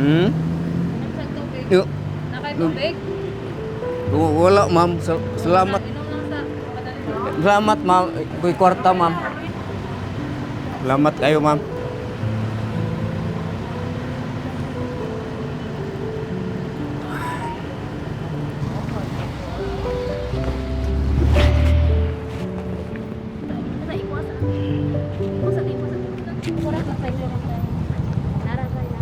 Hmm? Sa tubig. Yo, Nakay tubig. wala ma'am. Salamat. Inom lang sa madali. Salamat ma'am. Kuy kwarta ma'am. Salamat kayo ma'am. Sa iwasan. Iwasan. Kurang sa tayo lang tayo. Naragay na.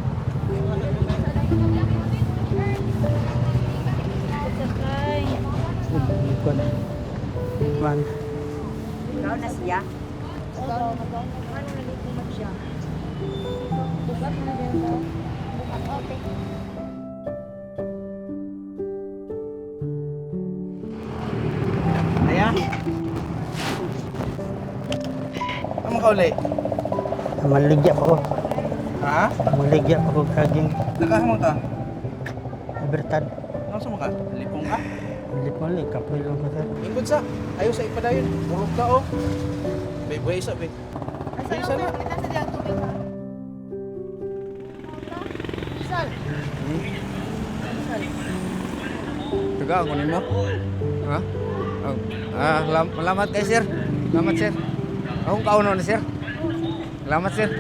Sakay. Man. Ikaw na siya. Ano nalikumat siya? Bukat na din daw. Bukat ote. Aya? Ano ka uli? Maligya pa ko. Ha? Maligya pa ko kaging Nagkahamon ka? libertad. Ano sa mga? Lipong ka? Hindi ko lang, kapoy lang ko sir. Ingkod sa. Ayaw sa ipadayon. Urog ka oh. Buhay isa, be. Buhay isa na. Taga ako nimo. Ha? Salamat kay sir. Salamat sir. Akong kauno na sir. Salamat sir.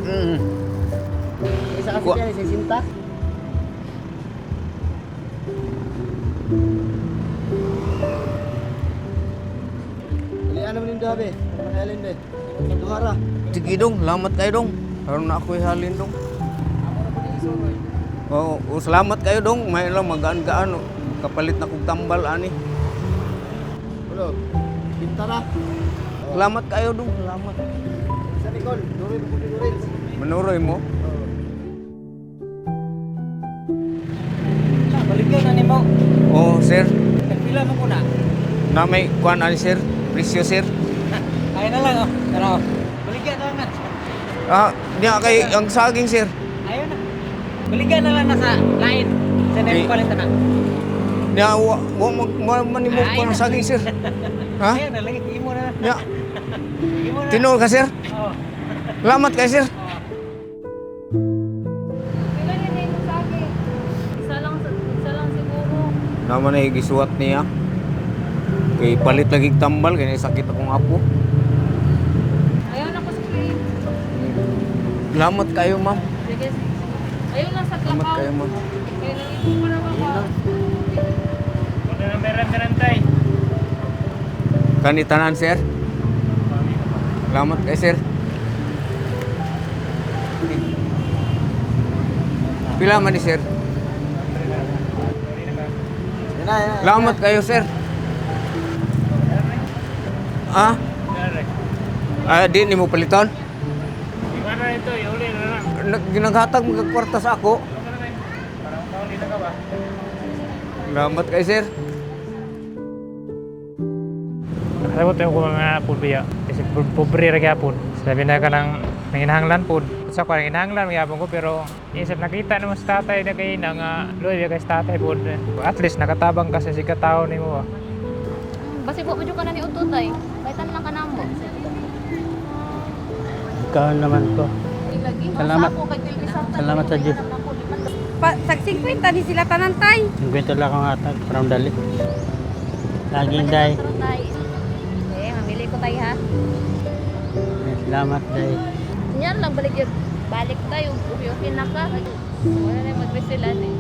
Mm. Isa kasi Kuha. dyan, isa sinta. Pilihan naman yung gabi. Makahalin be. Duhara. Sige dong, salamat kayo dong. Karon na ako'y halin dong. Salamat kayo dong. May lang magaan-gaan. Kapalit na kong tambal ani. Ulo. Sinta na. Salamat kayo dong. Salamat. Sa Nicole. Durin mo kung durin. Manuroy mo. Baligyan na ni mo. Oh, sir. Nagpila mo ko na. Na may kuan ani sir. Presyo sir. Ayaw na lang oh. Pero baligyan na lang na. Niya kay ang saging sir. Ayaw na. Baligyan na lang na sa lain. Sa Okay. nagpalitan na. Niya wa manimog ko ang saging sir. Ha? Ayaw na lang. Imo na. Niya Imo na. tinol ka sir. Oo. Salamat kay sir. Pila na yung sagi. Isa lang siguro. Naman ay gisuwat niya. Kay palit lagi tambal kay sakit akong apo. Ayaw na ko sa cream. Salamat kayo ma'am. Sige. Ayaw lang sa Salamat klapaw. kayo ma'am. Kaya nalito pa naman ka. Wala na meran-merantay. Kanitanan sir. Salamat kay sir. Pila man ni sir. Salamat kayo sir. Di ni mo paliton. Gimana itu? Ya uli na lang. Ginaghatag mga kwarta sa ako. Parang taon dito ka ba? Salamat kay sir. Nakalimutan ko mga pulbiya. Kasi pobre ra gyapon. Sabi na ka ng nanginahanglan pod. Sa ko nanginahanglan gyapon ko pero isip nakita naman sa tatay na kay na nga luoy kay sa tatay pod. At least nakatabang ka sa sikataw nimo. Basi po medyo ka na ni Ututay. Kaitan lang ka na mo. Ikaw naman ko. Salamat. Salamat sa Diyos. Sa 50 ni sila tanan tay. Yung kwento lang akong atag. Parang dali. Laging day. Eh, mamili ko tayo ha. Salamat day. Yan lang balik yun. Balik tayo. Okay na ka. Wala na yung mag-resilan eh.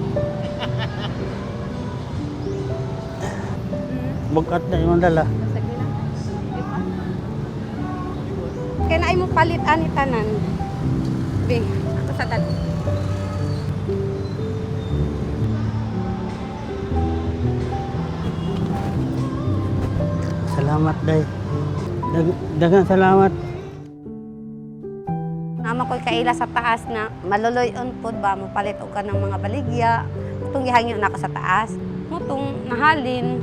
Bukat na yung dala. Sige lang. Kaya na mo palit ani tanan. Be, ako sa dal. Salamat day. Dagang salamat. Nama ko'y kaila sa taas na maluloy-on pod ba mo palit og kanang mga baligya. Itong gihangyo na ko sa taas. Mutong nahalin.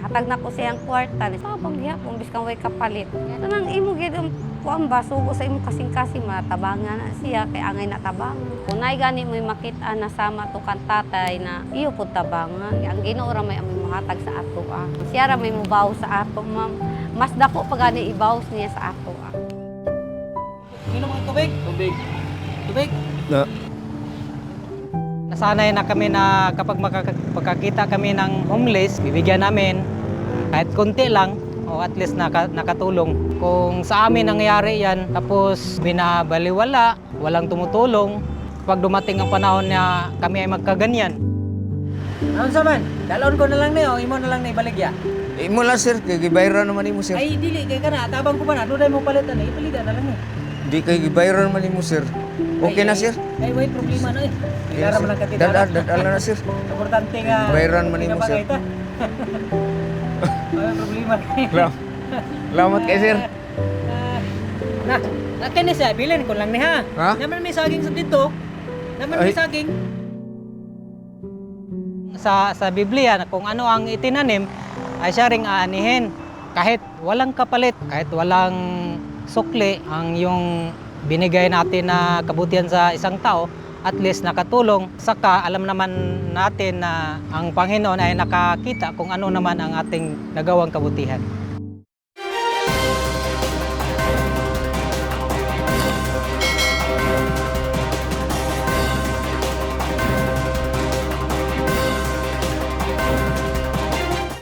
Hatag na ko siyang kwarta. Sa paghihapon biskang way kapalit. Tanang imo gid kuan ba sugo sa imong kasing-kasing matabangan na siya kay angay natabang. Kunay gani mo makita na sama to kan tatay na iyo pud tabangan. Ang Ginoo ra may amoy mahatag sa ato ah. Siya ra may mubaw sa ato ma'am. Mas dako pa gani ibaws niya sa ato ah. Inom ang tubig? Tubig. Tubig? Na, Nasanay na kami na kapag pagkakita kami ng homeless, bibigyan namin kahit konti lang o at least nakatulong. Kung sa amin nangyari yan, tapos binabaliwala, walang tumutulong, pag dumating ang panahon na kami ay magkaganyan. Ano sa man? Dalon ko na lang niyo, imo na lang na ibaligya. imo lang sir, kay gibayran naman imo sir. Ay dili kay kana tabang ko ba na, doon mo palitan na ipalitan na lang ni. Di kay gibayran naman imo sir. Okay na sir. Ay way problema na eh. Kaya man lang katita. Dadala na sir. Importante nga. Bayran man nimo, sir. Ay problema. Salamat kay sir. Na kani siya bilin ko lang ni ha. Ha? Naman may saging sa dito. Naman may Ay. saging. Sa Biblia, kung ano ang itinanim, ay siya ring aanihin. Kahit walang kapalit, kahit walang sukli, ang yung binigay natin na kabutihan sa isang tao, at least nakatulong. Saka alam naman natin na ang Panginoon ay nakakita kung ano naman ang ating nagawang kabutihan.